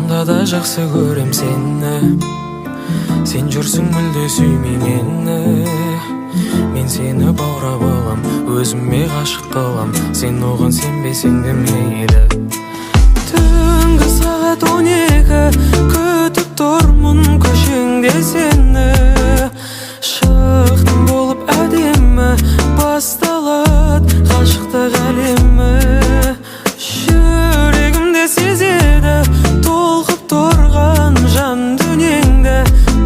Sonda da жақсы көрем сені. Сен жүрсің мүлде сүймей мені. Мен сені баурап алам, өзіме ғашық қылам. Сен оған сенбесең де мейлі. Түнгі сағат 12, күтіп тұрмын көшеңде сені. Шықтың болып әдемі, басталады ғашықтық әлемі. Жүрегімде сезеді толқып тұрған жан дүниеңді.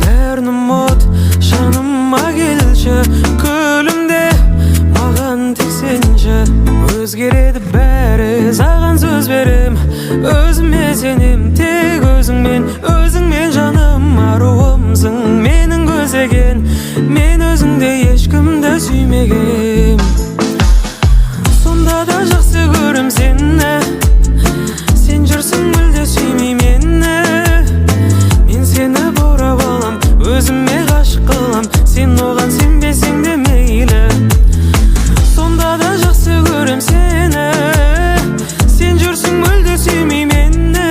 Бәрін ұмыт, жаныма келші, күлімде маған тек сенші. Өзгереді бәрі, саған сөз берем, өзіме сенем, тек өзіңмен жаным аруымсың. Менің көздеген, мен өзіңде ешкімді сүймегем. Сонда да жақсы көрем сені. Сен жүрсің мүлде сүймей мені. Мен сені баурап алам, өзіме ғашық қылам. Сен оған сенбесең де мейлі. Сонда да жақсы көрем сені. Сен жүрсің мүлде сүймей мені.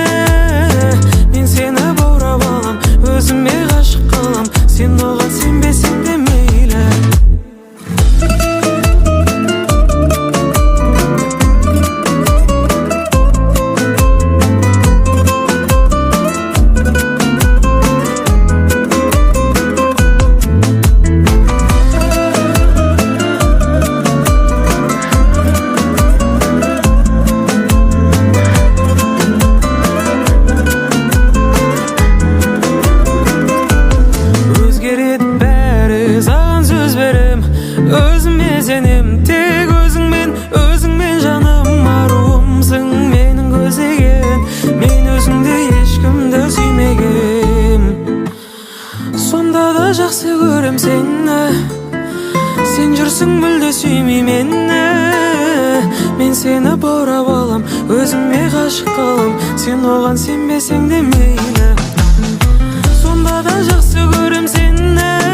Мен сені баурап алам, өзіме ғашық қылам. Сен оған сенбесең де мейлі. Өзгереді бәрі, саған сөз берем, өзіме сенем, тек өзіңмен жаным аруымсың. Менің көздеген, мен өзіңде ешкімді сүймегем. Сонда да жақсы көрем сені. Сен жүрсің мүлде сүймей мені. Мен сені баурап алам, өзіме ғашық қылам. Сен оған сенбесең де мейлі. Сонда да жақсы көрем сені.